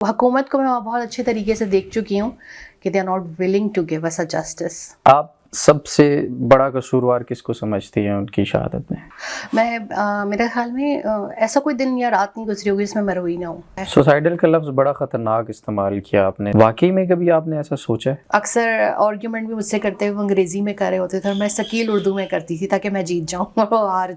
حکومت کو میں بہت اچھے طریقے سے دیکھ چکی ہوں کہ they are not willing to give us a justice. آپ سب سے بڑا قصوروار کس کو سمجھتی ہیں ان کی شہادت میں؟ میرے خیال میں ایسا کوئی دن یا رات نہیں گزری ہوگی جس میں روئی نہ ہوں. سوسائڈل کا لفظ بڑا خطرناک استعمال کیا آپ نے، واقعی میں کبھی آپ نے ایسا سوچا ہے؟ اکثر آرگیومنٹ بھی مجھ سے کرتے ہوئے انگریزی میں کر رہے ہوتے تھے اور میں ثقیل اردو میں کرتی تھی تاکہ میں جیت جاؤں اور ہار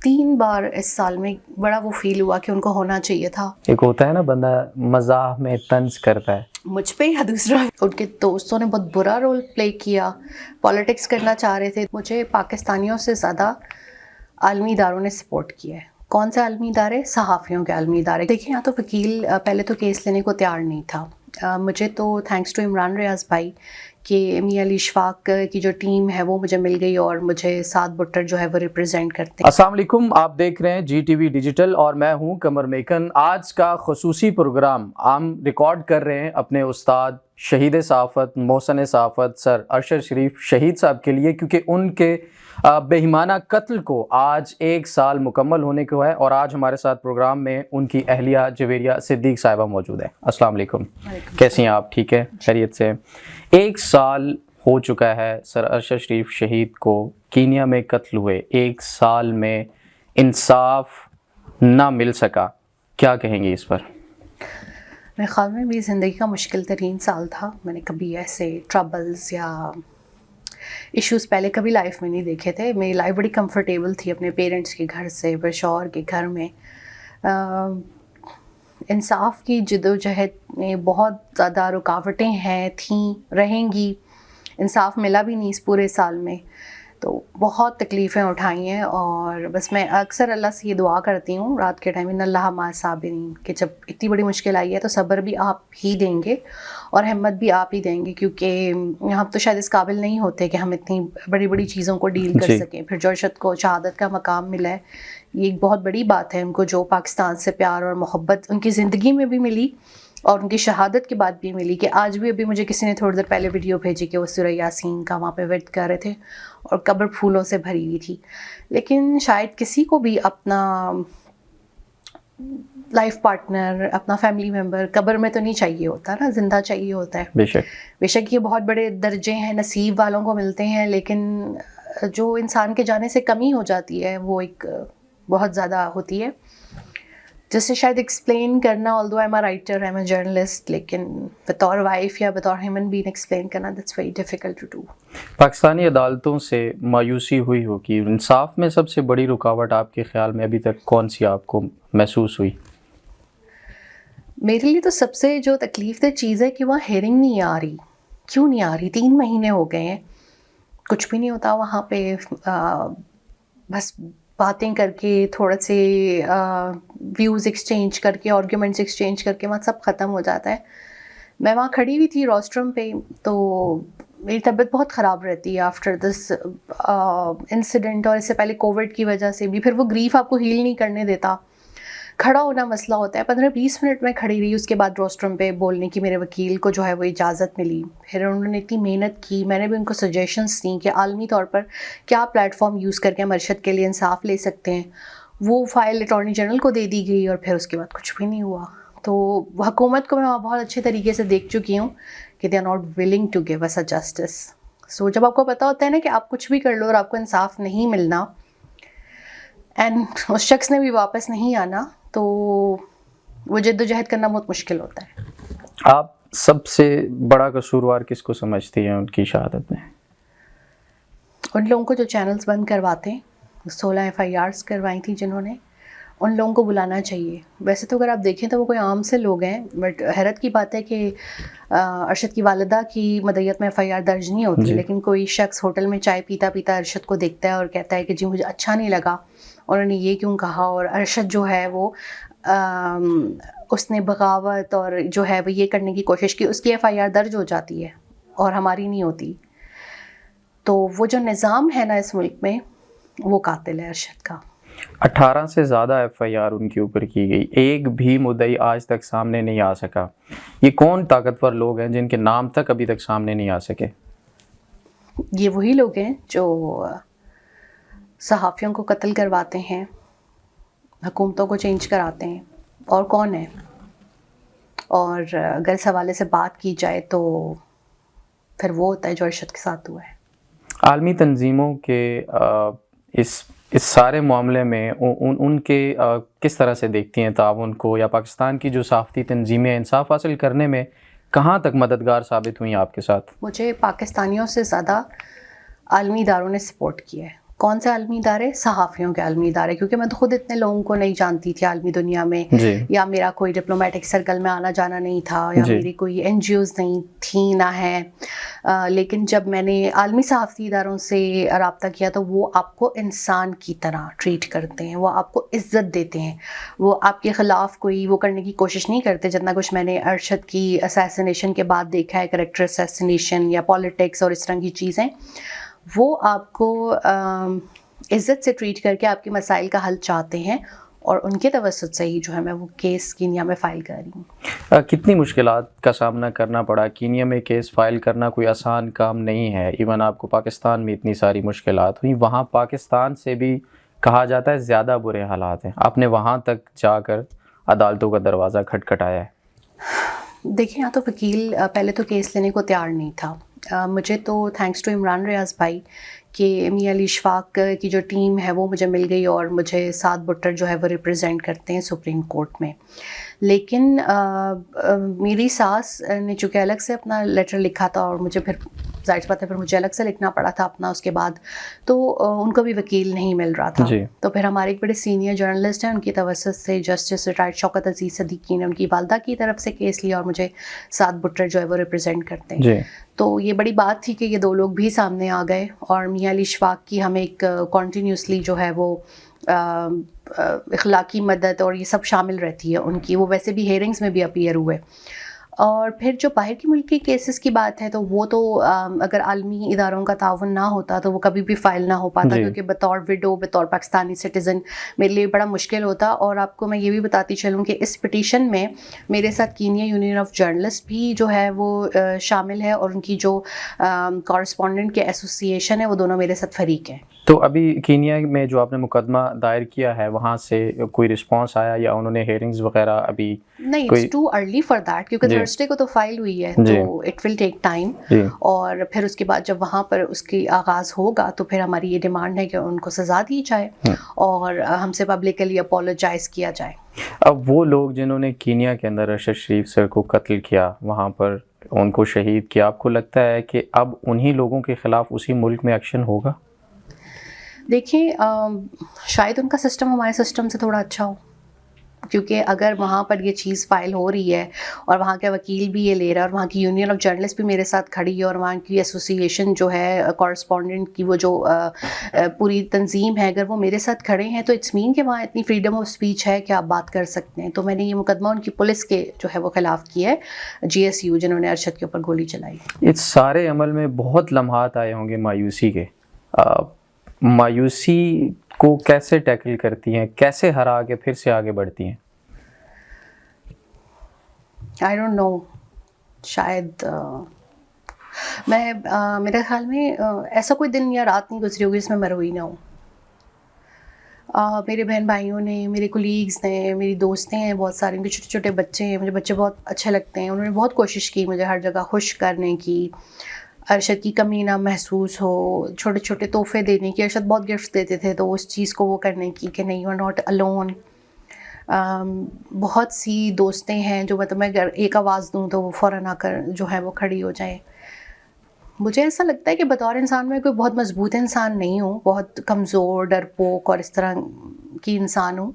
3 بار اس سال میں بڑا وہ فیل ہوا کہ ان کو ہونا چاہیے تھا. ایک ہوتا ہے نا بندہ مزاح میں طنز کرتا ہے، مجھ پہ یا دوسرا. ان کے دوستوں نے بہت برا رول پلے کیا، پالیٹکس کرنا چاہ رہے تھے. مجھے پاکستانیوں سے زیادہ عالمی اداروں نے سپورٹ کیا ہے. کون سے عالمی ادارے؟ صحافیوں کے عالمی ادارے. دیکھیں یہاں تو وکیل پہلے تو کیس لینے کو تیار نہیں تھا. مجھے تو تھینکس ٹو عمران ریاض بھائی کہ میاں علی اشفاق کی جو ٹیم ہے وہ مجھے مل گئی اور مجھے سعد بٹر جو ہے وہ ریپرزینٹ کرتے ہیں. السلام علیکم، آپ دیکھ رہے ہیں جی ٹی وی ڈیجیٹل اور میں ہوں قمر میکن. آج کا خصوصی پروگرام ہم ریکارڈ کر رہے ہیں اپنے استاد شہید صحافت محسن صحافت سر ارشد شریف شہید صاحب کے لیے، کیونکہ ان کے بے ایمانہ قتل کو آج 1 سال مکمل ہونے کو ہے، اور آج ہمارے ساتھ پروگرام میں ان کی اہلیہ جویریہ صدیق صاحبہ موجود ہے. السلام علیکم، کیسی ہیں آپ؟ ٹھیک ہے، خیریت سے؟ 1 سال ہو چکا ہے سر ارشد شریف شہید کو کینیا میں قتل ہوئے. 1 سال میں انصاف نہ مل سکا، کیا کہیں گی اس پر؟ میرے خیال میں میری زندگی کا مشکل ترین سال تھا. میں نے کبھی ایسے ٹربلز یا ایشوز پہلے کبھی لائف میں نہیں دیکھے تھے. میری لائف بڑی کمفرٹیبل تھی اپنے پیرنٹس کے گھر سے، پھر شوہر کے گھر میں. انصاف کی جد و جہد میں بہت زیادہ رکاوٹیں تھیں، رہیں گی. انصاف ملا بھی نہیں اس پورے سال میں، تو بہت تکلیفیں اٹھائی ہیں. اور بس میں اکثر اللہ سے یہ دعا کرتی ہوں رات کے ٹائم، ان اللہ مع الصابرین، کہ جب اتنی بڑی مشکل آئی ہے تو صبر بھی آپ ہی دیں گے اور ہمت بھی آپ ہی دیں گے، کیونکہ ہم تو شاید اس قابل نہیں ہوتے کہ ہم اتنی بڑی بڑی چیزوں کو ڈیل کر سکیں. پھر جو ارشد کو شہادت کا مقام ملا ہے، یہ ایک بہت بڑی بات ہے. ان کو جو پاکستان سے پیار اور محبت ان کی زندگی میں بھی ملی اور ان کی شہادت کے بعد بھی ملی، کہ آج بھی ابھی مجھے کسی نے تھوڑی دیر پہلے ویڈیو بھیجی کہ وہ سورہ یاسین کا وہاں پہ ورد کر رہے تھے اور قبر پھولوں سے بھری ہوئی تھی. لیکن شاید کسی کو بھی اپنا لائف پارٹنر، اپنا فیملی ممبر قبر میں تو نہیں چاہیے ہوتا نا، زندہ چاہیے ہوتا ہے. بے شک یہ بہت بڑے درجے ہیں، نصیب والوں کو ملتے ہیں، لیکن جو انسان کے جانے سے کمی ہو جاتی ہے وہ ایک بہت زیادہ ہوتی ہے، جس سے شاید ایکسپلین کرنا، although I'm a writer, I'm a journalist، لیکن بطور وائف یا بطور ہیومن بینگ ایکسپلین کرنا that's very difficult to do. Pakistani عدالتوں سے مایوسی ہوئی ہوگی، انصاف میں سب سے بڑی رکاوٹ آپ کے خیال میں ابھی تک کون سی آپ کو محسوس ہوئی؟ میرے لیے تو سب سے جو تکلیف دہ چیز ہے کہ وہاں ہیئرنگ نہیں آ رہی. کیوں نہیں آ رہی؟ 3 مہینے ہو گئے ہیں، کچھ بھی نہیں ہوتا وہاں پہ. بس باتیں کر کے، تھوڑے سے ویوز ایکسچینج کر کے، آرگیومنٹس ایکسچینج کر کے وہاں سب ختم ہو جاتا ہے. میں وہاں کھڑی ہوئی تھی روسٹرم پہ، تو میری طبیعت بہت خراب رہتی ہے آفٹر دس انسیڈنٹ، اور اس سے پہلے کووڈ کی وجہ سے بھی. پھر وہ گریف آپ کو ہیل نہیں کرنے دیتا، کھڑا ہونا مسئلہ ہوتا ہے. 15-20 منٹ میں کھڑی رہی. اس کے بعد روسٹرم پہ بولنے کی میرے وکیل کو جو ہے وہ اجازت ملی. پھر انہوں نے اتنی محنت کی، میں نے بھی ان کو سجیشنس دیں کہ عالمی طور پر کیا پلیٹ فارم یوز کر کے ہم ارشد کے لیے انصاف لے سکتے ہیں. وہ فائل اٹارنی جنرل کو دے دی گئی اور پھر اس کے بعد کچھ بھی نہیں ہوا. تو حکومت کو میں بہت اچھے طریقے سے دیکھ چکی ہوں کہ they are not willing to give us a justice. So جب آپ کو پتہ ہوتا ہے نا کہ آپ کچھ بھی کر لو اور آپ کو انصاف نہیں ملنا اینڈ اس شخص نے بھی واپس نہیں آنا، تو وہ جد و جہد کرنا بہت مشکل ہوتا ہے. آپ سب سے بڑا قصوروار کس کو سمجھتی ہیں ان کی شہادت میں؟ ان لوگوں کو جو چینلز بند کرواتے ہیں، 16 FIRs کروائی تھیں جنہوں نے، ان لوگوں کو بلانا چاہیے. ویسے تو اگر آپ دیکھیں تو وہ کوئی عام سے لوگ ہیں، بٹ حیرت کی بات ہے کہ ارشد کی والدہ کی مدعیت میں FIR درج نہیں ہوتی، لیکن کوئی شخص ہوٹل میں چائے پیتا پیتا ارشد کو دیکھتا ہے اور کہتا ہے کہ جی مجھے اچھا نہیں لگا، انہوں نے یہ کیوں کہا، اور ارشد جو ہے وہ اس نے بغاوت اور جو ہے وہ یہ کرنے کی کوشش کی، اس کی FIR درج ہو جاتی ہے اور ہماری نہیں ہوتی. تو وہ جو نظام ہے نا اس ملک میں، وہ قاتل ہے ارشد کا. 18 سے زیادہ FIR ان کے اوپر کی گئی، ایک بھی مدعی آج تک سامنے نہیں آ سکا. یہ کون طاقتور لوگ ہیں جن کے نام تک ابھی تک سامنے نہیں آ سکے؟ یہ وہی لوگ ہیں جو صحافیوں کو قتل کرواتے ہیں، حکومتوں کو چینج کراتے ہیں. اور کون ہے؟ اور اگر اس حوالے سے بات کی جائے تو پھر وہ ہوتا ہے جو ارشد کے ساتھ ہوا ہے. عالمی تنظیموں کے اس سارے معاملے میں ان کے کس طرح سے دیکھتی ہیں تعاون کو، یا پاکستان کی جو صحافتی تنظیمیں انصاف حاصل کرنے میں کہاں تک مددگار ثابت ہوئیں آپ کے ساتھ؟ مجھے پاکستانیوں سے زیادہ عالمی اداروں نے سپورٹ کیا ہے. کون سے عالمی ادارے؟ صحافیوں کے عالمی ادارے، کیونکہ میں تو خود اتنے لوگوں کو نہیں جانتی تھی عالمی دنیا میں، یا میرا کوئی ڈپلومیٹک سرکل میں آنا جانا نہیں تھا، یا میری کوئی این جی اوز نہیں تھیں نہ ہیں. لیکن جب میں نے عالمی صحافتی اداروں سے رابطہ کیا تو وہ آپ کو انسان کی طرح ٹریٹ کرتے ہیں، وہ آپ کو عزت دیتے ہیں، وہ آپ کے خلاف کوئی وہ کرنے کی کوشش نہیں کرتے. جتنا کچھ میں نے ارشد کی اسیسینیشن کے بعد دیکھا ہے، کریکٹر اسیسینیشن یا پالیٹکس اور اس طرح کی چیزیں، وہ آپ کو عزت سے ٹریٹ کر کے آپ کے مسائل کا حل چاہتے ہیں، اور ان کے توسط سے ہی جو ہے میں وہ کیس کینیا میں فائل کر رہی ہوں. کتنی مشکلات کا سامنا کرنا پڑا؟ کینیا میں کیس فائل کرنا کوئی آسان کام نہیں ہے. ایون آپ کو پاکستان میں اتنی ساری مشکلات ہوئیں، وہاں پاکستان سے بھی کہا جاتا ہے زیادہ برے حالات ہیں. آپ نے وہاں تک جا کر عدالتوں کا دروازہ کھٹکھٹایا ہے. دیکھیں، یہاں تو وکیل پہلے تو کیس لینے کو تیار نہیں تھا. مجھے تو تھینکس ٹو عمران ریاض بھائی کہ میاں علی اشفاق کی جو ٹیم ہے وہ مجھے مل گئی، اور مجھے سعد بٹر جو ہے وہ ریپرزینٹ کرتے ہیں سپریم کورٹ میں. لیکن میری ساس نے چونکہ الگ سے اپنا لیٹر لکھا تھا، اور مجھے پھر ظاہر سی بات ہے پھر مجھے الگ سے لکھنا پڑا تھا اپنا اس کے بعد، تو ان کو بھی وکیل نہیں مل رہا تھا. تو پھر ہمارے ایک بڑے سینئر جرنلسٹ ہیں، ان کی توسط سے جسٹس ریٹائرڈ شوکت عزیز صدیقی نے ان کی والدہ کی طرف سے کیس لیا، اور مجھے سعد بٹر جو ہے وہ ریپرزینٹ کرتے ہیں. تو یہ بڑی بات تھی کہ یہ دو لوگ بھی سامنے آ گئے، اور میاں علی اشفاق کی ہمیں ایک کنٹینیوسلی جو ہے وہ اخلاقی مدد اور یہ سب شامل رہتی ہے ان کی. وہ ویسے بھی ہیئرنگز میں بھی اپیئر ہوئے. اور پھر جو باہر کی ملک کی کیسز کی بات ہے تو وہ تو اگر عالمی اداروں کا تعاون نہ ہوتا تو وہ کبھی بھی فائل نہ ہو پاتا، کیونکہ بطور وڈو، بطور پاکستانی سٹیزن میرے لیے بڑا مشکل ہوتا. اور آپ کو میں یہ بھی بتاتی چلوں کہ اس پٹیشن میں میرے ساتھ کینیا یونین آف جرنلسٹ بھی جو ہے وہ شامل ہے، اور ان کی جو کورسپونڈنٹ کے ایسوسیشن ہے وہ دونوں میرے ساتھ فریق ہیں. تو ابھی کینیا میں جو آپ نے مقدمہ دائر کیا ہے وہاں سے کوئی رسپانس آیا، یا انہوں نے ہیئرنگز وغیرہ ابھی؟ نہیں، it's too early for that, کیونکہ تھرسڈے کو تو فائل ہوئی ہے، تو اٹ ول ٹیک ٹائم. اور پھر اس کے بعد جب وہاں پر اس کی آغاز ہوگا تو پھر ہماری یہ ڈیمانڈ ہے کہ ان کو سزا دی جائے اور ہم سے پبلکلی اپولوجائز کیا جائے. اب وہ لوگ جنہوں نے کینیا کے اندر ارشد شریف سر کو قتل کیا، وہاں پر ان کو شہید کیا، آپ کو لگتا ہے کہ اب انہی لوگوں کے خلاف اسی ملک میں ایکشن ہوگا؟ دیکھیں، شاید ان کا سسٹم ہمارے سسٹم سے تھوڑا اچھا ہو، کیونکہ اگر وہاں پر یہ چیز فائل ہو رہی ہے اور وہاں کا وکیل بھی یہ لے رہا ہے، اور وہاں کی یونین آف جرنلسٹ بھی میرے ساتھ کھڑی ہے، اور وہاں کی ایسوسیشن جو ہے کورسپونڈنٹ کی وہ جو پوری تنظیم ہے، اگر وہ میرے ساتھ کھڑے ہیں تو اٹس مین کہ وہاں اتنی فریڈم آف اسپیچ ہے کہ آپ بات کر سکتے ہیں. تو میں نے یہ مقدمہ ان کی پولیس کے جو ہے وہ خلاف کیا ہے، جی ایس یو، جنہوں نے ارشد کے اوپر گولی چلائی. اس سارے عمل میں بہت لمحات آئے ہوں گے مایوسی کے. مایوسی کو کیسے ٹیکل کرتی ہیں، کیسے ہرا کے پھر سے آگے بڑھتی ہیں؟ آئی ڈونٹ نو، شاید میں میرے خیال میں ایسا کوئی دن یا رات نہیں گزری ہوگی جس میں روئی نہ ہوں. میرے بہن بھائیوں نے، میرے کولیگز نے، میری دوستیں ہیں بہت سارے، ان کے چھوٹے چھوٹے بچے ہیں، مجھے بچے بہت اچھے لگتے ہیں. انہوں نے بہت کوشش کی مجھے ہر جگہ خوش کرنے کی، ارشد کی کمی نہ محسوس ہو، چھوٹے چھوٹے تحفے دینے کی. ارشد بہت گفٹ دیتے تھے، تو اس چیز کو وہ کرنے کی کہ نہیں، یو آر ناٹ الون. بہت سی دوستیں ہیں جو مطلب میں اگر ایک آواز دوں تو وہ فوراً آ کر جو ہے وہ کھڑی ہو جائیں. مجھے ایسا لگتا ہے کہ بطور انسان میں کوئی بہت مضبوط انسان نہیں ہوں، بہت کمزور، ڈرپوک اور اس طرح کی انسان ہوں،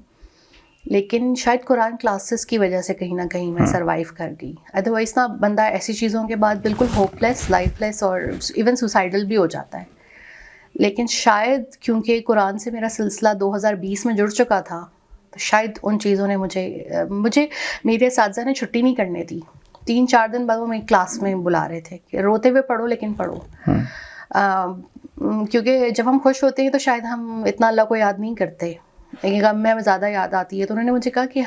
لیکن شاید قرآن کلاسز کی وجہ سے کہیں نہ کہیں میں سروائیو کر گئی. ادروائز نا بندہ ایسی چیزوں کے بعد بالکل ہوپ لیس، لائف لیس اور ایون سوسائڈل بھی ہو جاتا ہے. لیکن شاید کیونکہ قرآن سے میرا سلسلہ 2020 میں جڑ چکا تھا، تو شاید ان چیزوں نے مجھے میرے اساتذہ نے چھٹی نہیں کرنے دی. 3-4 دن بعد وہ میری کلاس میں بلا رہے تھے کہ روتے ہوئے پڑھو لیکن پڑھو. کیونکہ جب ہم خوش ہوتے ہیں تو شاید ہم اتنا اللہ کو یاد نہیں کرتے، لیکن غم میں ہمیں زیادہ یاد آتی ہے. تو انہوں نے مجھے کہا کہ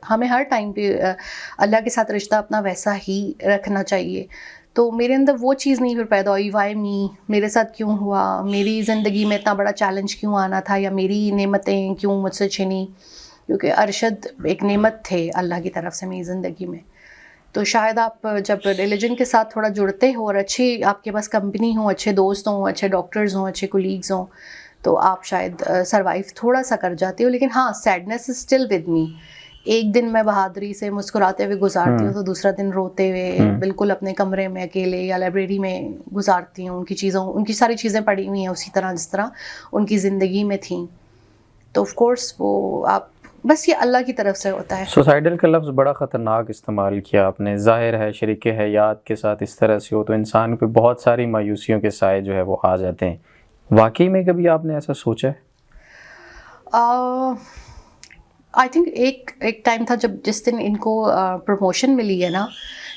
ہمیں ہر ٹائم پہ اللہ کے ساتھ رشتہ اپنا ویسا ہی رکھنا چاہیے. تو میرے اندر وہ چیز نہیں پھر پیدا ہوئی، وائی می، میرے ساتھ کیوں ہوا، میری زندگی میں اتنا بڑا چیلنج کیوں آنا تھا، یا میری نعمتیں کیوں مجھ سے چھنی. کیونکہ ارشد ایک نعمت تھے اللہ کی طرف سے میری زندگی میں. تو شاید آپ جب ریلیجن کے ساتھ تھوڑا جڑتے ہو اور اچھی آپ کے پاس کمپنی ہو, اچھے دوست ہوں, اچھے ڈاکٹرز ہوں, اچھے کولیگز ہوں, تو آپ شاید سروائیو تھوڑا سا کر جاتے ہو. لیکن ہاں, sadness is still with me. ایک دن میں بہادری سے مسکراتے ہوئے گزارتی ہوں تو دوسرا دن روتے ہوئے بالکل اپنے کمرے میں اکیلے یا لائبریری میں گزارتی ہوں. ان کی ساری چیزیں پڑھی ہوئی ہیں اسی طرح جس طرح ان کی زندگی میں تھیں. تو آف کورس وہ آپ بس یہ اللہ کی طرف سے ہوتا ہے. سوسائڈل کا لفظ بڑا خطرناک استعمال کیا آپ نے. ظاہر ہے شریک حیات کے ساتھ اس طرح سے ہو تو انسان پہ بہت ساری مایوسیوں کے سائے جو ہے وہ آ جاتے ہیں. واقعی میں کبھی آپ نے ایسا سوچا ہے؟ آئی تھنک ایک ٹائم تھا جس دن ان کو پروموشن ملی ہے نا,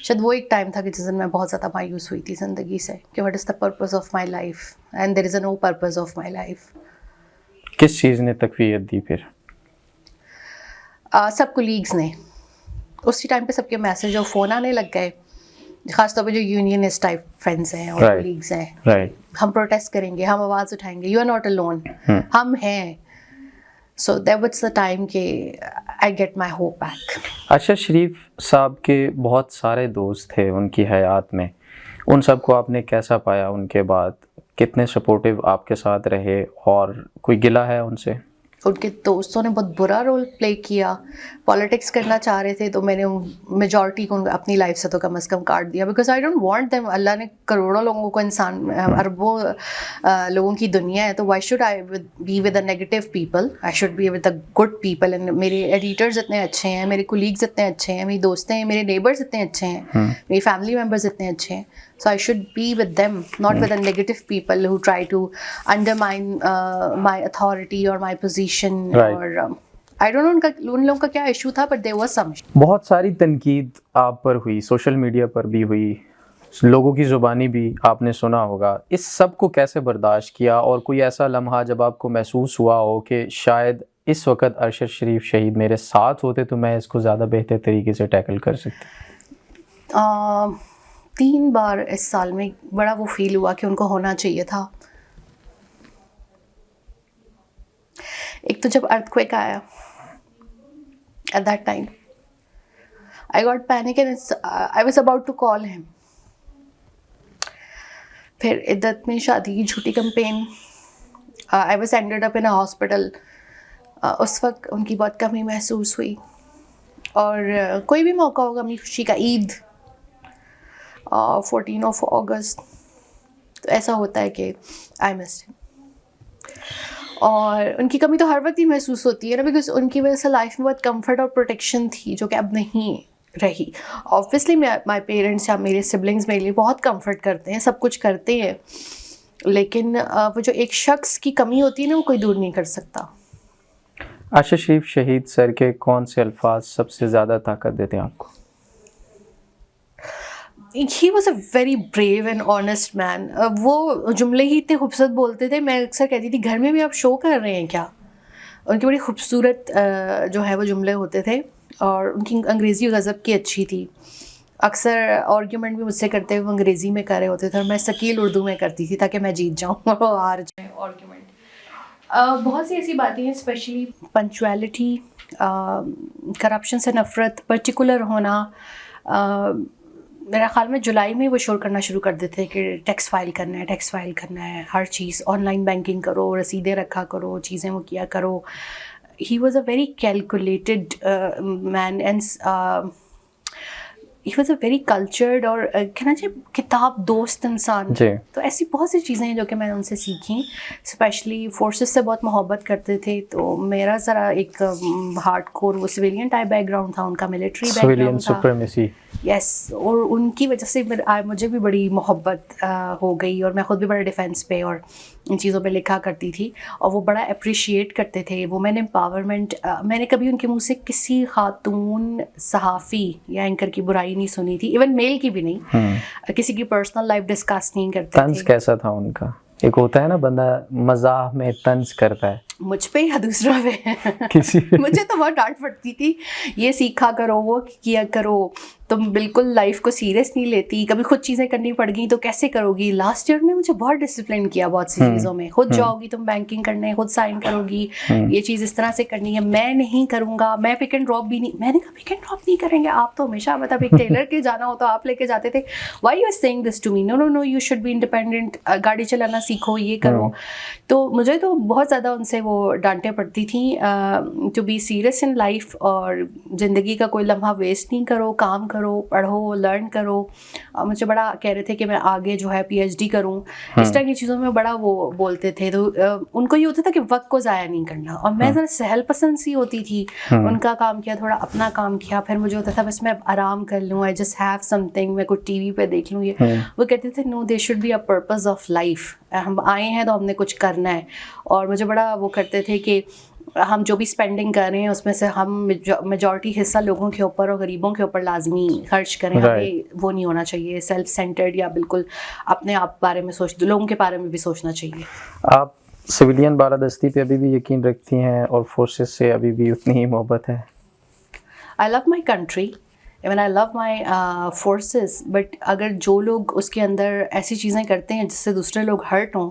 شاید وہ ایک ٹائم تھا کہ جس دن میں بہت زیادہ مایوس ہوئی تھی زندگی سے کہ what is the purpose of my life and there is a no purpose of my life. کس چیز نے تقویت دی پھر؟ سب کولیگز نے. اسی ٹائم پہ سب کے میسج اور فون آنے لگ گئے, خاص طور پہ جو یونینسٹ ٹائپ فرینڈس ہیں اور کولیگز ہیں. ہم پروٹیسٹ کریں گے, ہم آواز اٹھائیں گے, یو آر ناٹ الون, ہم ہیں. So that was the time کہ I get my hope back. Arshad Sharif صاحب کے بہت سارے دوست تھے ان کی حیات میں, ان سب کو آپ نے کیسا پایا؟ ان کے بعد کتنے سپورٹیو آپ کے ساتھ رہے اور کوئی گلہ ہے ان سے؟ ان کے دوستوں نے بہت برا رول پلے کیا. پالیٹکس کرنا چاہ رہے تھے تو میں نے میجورٹی کو اپنی لائف سے تو کم از کم کاٹ دیا, because I don't want them. اللہ نے کروڑوں لوگوں کو, انسان اربوں لوگوں کی دنیا ہے, تو why should I be with a negative people? I should be with a good people. And میرے ایڈیٹرز اتنے اچھے ہیں, میرے کولیگز اتنے اچھے ہیں, میری دوستیں, میرے نیبرز اتنے اچھے ہیں, میری فیملی ممبرز اتنے اچھے ہیں. So I should be with them, not with the negative people who try to undermine my authority or my position. Or I don't know ان لوگوں کا کیا ایشو تھا, but there was some issue. بہت ساری تنقید آپ پر ہوئی, سوشل میڈیا پر بھی ہوئی, لوگوں کی زبانی بھی آپ نے سنا ہوگا. اس سب کو کیسے برداشت کیا, اور کوئی ایسا لمحہ جب آپ کو محسوس ہوا ہو کہ شاید اس وقت ارشد شریف شہید میرے ساتھ ہوتے تو میں اس کو زیادہ بہتر طریقے سے ٹیکل کر سکتی؟ 3 بار اس سال میں بڑا وہ فیل ہوا کہ ان کو ہونا چاہیے تھا. ایک تو جب ارتھ کویک آیا, at that time I got panic and I was about to call him. پھر عدت میں شادی کی جھوٹی campaign, I was ended up in a hospital. اس وقت ان کی بہت کمی محسوس ہوئی. اور کوئی بھی موقع ہوگا اپنی خوشی کا, عید 14 اگست, تو ایسا ہوتا ہے کہ آئی مسڈ ہم. اور ان کی کمی تو ہر وقت ہی محسوس ہوتی ہے نا, بیکاز ان کی وجہ سے لائف میں بہت کمفرٹ اور پروٹیکشن تھی جو کہ اب نہیں رہی. آبویسلی مائی پیرنٹس یا میرے سبلنگس میرے لیے بہت کمفرٹ کرتے ہیں, سب کچھ کرتے ہیں, لیکن وہ جو ایک شخص کی کمی ہوتی ہے نا, وہ کوئی دور نہیں کر سکتا. ارشد شریف شہید سر کے کون سے الفاظ سب سے زیادہ طاقت دیتے ہیں آپ کو؟ He was a very brave and honest man. وہ جملے ہی اتنے خوبصورت بولتے تھے, میں اکثر کہتی تھی گھر میں بھی آپ شو کر رہے ہیں کیا. ان کی بڑی خوبصورت جو ہے وہ جملے ہوتے تھے, اور ان کی انگریزی غضب کی اچھی تھی. اکثر آرگیومنٹ بھی مجھ سے کرتے ہوئے انگریزی میں کر رہے ہوتے تھے, اور میں ثقیل اردو میں کرتی تھی تاکہ میں جیت جاؤں اور وہ ہار جائیں آرگیومنٹ. بہت سی ایسی باتیں ہیں, اسپیشلی پنچویلٹی, کرپشن سے نفرت, پرٹیکولر ہونا. میرا خیال میں جولائی میں وہ شور کرنا شروع کر دیتے کہ ٹیکس فائل کرنا ہے, ٹیکس فائل کرنا ہے, ہر چیز آن لائن بینکنگ کرو, رسیدیں رکھا کرو, چیزیں وہ کیا کرو. He was a very calculated man, and he was a very cultured اور کہنا چاہیے کتاب دوست انسان. تو ایسی بہت سی چیزیں ہیں جو کہ میں نے ان سے سیکھیں. اسپیشلی فورسز سے بہت محبت کرتے تھے, تو میرا ذرا ایک ہارڈ کور وہ سویلین ٹائپ بیک گراؤنڈ تھا, ان کا ملٹری بیک گراؤنڈ تھا. یس, اور ان کی وجہ سے مجھے بھی بڑی محبت ہو گئی, اور میں خود بھی بڑا ڈیفینس پہ اور ان چیزوں پہ لکھا کرتی تھی, اور وہ بڑا اپریشیٹ کرتے تھے وومن امپاورمنٹ. میں نے کبھی ان کے منہ سے کسی خاتون صحافی یا اینکر کی برائی نہیں سنی تھی, ایون میل کی بھی نہیں. کسی کی پرسنل لائف ڈسکس نہیں کرتے تھے. طنز کیسا تھا ان کا؟ ایک ہوتا ہے نا بندہ مزاح میں طنز کرتا ہے, مجھ پہ یا دوسروں پہ؟ مجھے تو بہت ڈانٹ پڑتی تھی, یہ سیکھا کرو, وہ کیا کرو. تم بالکل لائف کو سیریس نہیں لیتی, کبھی خود چیزیں کرنی پڑ گئی تو کیسے کرو گی. لاسٹ ایئر نے مجھے بہت ڈسپلن کیا بہت سی چیزوں میں. خود جاؤ گی تم بینکنگ کرنے, خود سائن کرو گی, یہ چیز اس طرح سے کرنی ہے, میں نہیں کروں گا, میں پک اینڈ ڈراپ بھی نہیں. میں نے کہا پک اینڈ ڈراپ نہیں کریں گے آپ تو ہمیشہ, مطلب ایک ٹیلر کے جانا ہو تو آپ لے کے جاتے تھے. Why you are saying this to me, no no no you should be independent, گاڑی چلانا سیکھو, یہ کرو. تو مجھے تو بہت زیادہ ان سے وہ ڈانٹیں پڑتی تھیں to be serious in life, اور زندگی کا کوئی لمحہ ویسٹ نہیں کرو, کام کرو, پڑھو, لرن کرو. مجھے بڑا کہہ رہے تھے کہ میں آگے جو ہے پی ایچ ڈی کروں, اس طرح کی چیزوں میں بڑا وہ بولتے تھے. تو ان کو یہ ہوتا تھا کہ وقت کو ضائع نہیں کرنا, اور میں ذرا سہل پسند سی ہوتی تھی. ان کا کام کیا, تھوڑا اپنا کام کیا, پھر مجھے ہوتا تھا بس میں آرام کر لوں, I just have some thing, میں کچھ ٹی وی پہ دیکھ لوں. یہ وہ کہتے تھے no there should be a purpose of life, ہم آئے ہیں تو ہم نے کچھ کرنا ہے. اور مجھے بڑا وہ کرتے تھے کہ ہم جو بھی اسپینڈنگ کر رہے ہیں اس میں سے ہم میجورٹی حصہ لوگوں کے اوپر اور غریبوں کے اوپر لازمی خرچ کریں. ہمیں وہ نہیں ہونا چاہیے سیلف سینٹرڈ, یا بالکل اپنے آپ بارے میں لوگوں کے بارے میں بھی سوچنا چاہیے. آپ سویلین بالادستی پہ ابھی بھی یقین رکھتی ہیں اور فورسز سے ابھی بھی اتنی ہی محبت ہے؟ I love my country, even I love my forces, but اگر جو لوگ اس کے اندر ایسی چیزیں کرتے ہیں جس سے دوسرے لوگ ہرٹ ہوں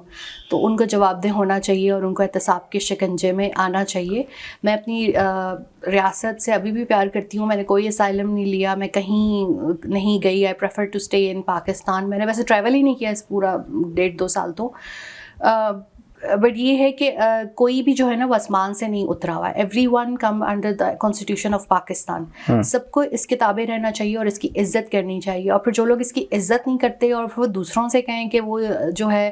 تو ان کو جواب دہ ہونا چاہیے اور ان کو احتساب کے شکنجے میں آنا چاہیے. میں اپنی ریاست سے ابھی بھی پیار کرتی ہوں, میں نے کوئی اسائلم نہیں لیا, میں کہیں نہیں گئی, I prefer to stay in Pakistan. میں نے ویسے ٹریول ہی نہیں کیا اس پورا 1.5-2 سال تو, بٹ یہ ہے کہ کوئی بھی جو ہے نا وہ آسمان سے نہیں اترا ہوا ہے. Everyone come under the constitution of Pakistan. سب کو اس کے تابع رہنا چاہیے اور اس کی عزت کرنی چاہیے. اور پھر جو لوگ اس کی عزت نہیں کرتے اور پھر وہ دوسروں سے کہیں کہ وہ جو ہے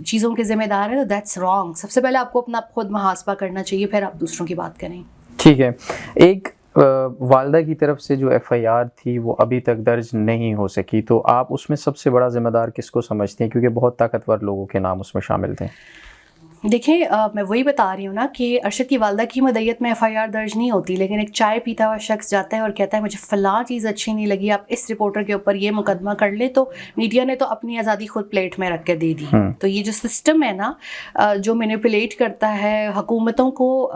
چیزوں کے ذمہ دار ہے, دیٹس رانگ. سب سے پہلے آپ کو اپنا خود محاسبہ کرنا چاہیے, پھر آپ دوسروں کی بات کریں. ٹھیک ہے. ایک والدہ کی طرف سے جو ایف آئی آر تھی وہ ابھی تک درج نہیں ہو سکی, تو آپ اس میں سب سے بڑا ذمہ دار کس کو سمجھتے ہیں, کیونکہ بہت طاقتور لوگوں کے نام اس میں شامل تھے؟ دیکھیں میں وہی بتا رہی ہوں نا کہ ارشد کی والدہ کی مدعیت میں ایف آئی آر درج نہیں ہوتی, لیکن ایک چائے پیتا ہوا شخص جاتا ہے اور کہتا ہے مجھے فلاں چیز اچھی نہیں لگی, آپ اس رپورٹر کے اوپر یہ مقدمہ کر لیں, تو میڈیا نے تو اپنی آزادی خود پلیٹ میں رکھ کے دے دی. تو یہ جو سسٹم ہے نا جو مینیپولیٹ کرتا ہے حکومتوں کو,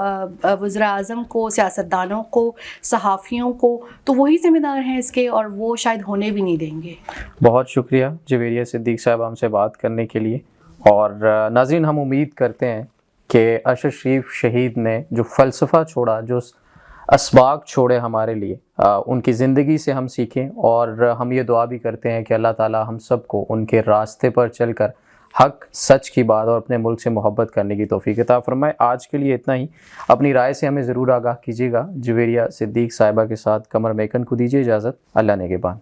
وزراء اعظم کو, سیاستدانوں کو, صحافیوں کو, تو وہی ذمہ دار ہیں اس کے, اور وہ شاید ہونے بھی نہیں دیں گے. بہت شکریہ جویریہ صدیق صاحب ہم سے بات کرنے کے لیے. اور ناظرین ہم امید کرتے ہیں کہ ارشد شریف شہید نے جو فلسفہ چھوڑا, جو اسباق چھوڑے ہمارے لیے, ان کی زندگی سے ہم سیکھیں, اور ہم یہ دعا بھی کرتے ہیں کہ اللہ تعالی ہم سب کو ان کے راستے پر چل کر حق سچ کی بات اور اپنے ملک سے محبت کرنے کی توفیق عطا فرمائے. آج کے لیے اتنا ہی. اپنی رائے سے ہمیں ضرور آگاہ کیجیے گا. جویریہ صدیق صاحبہ کے ساتھ قمر میکن کو دیجیے اجازت. اللہ نگہبان.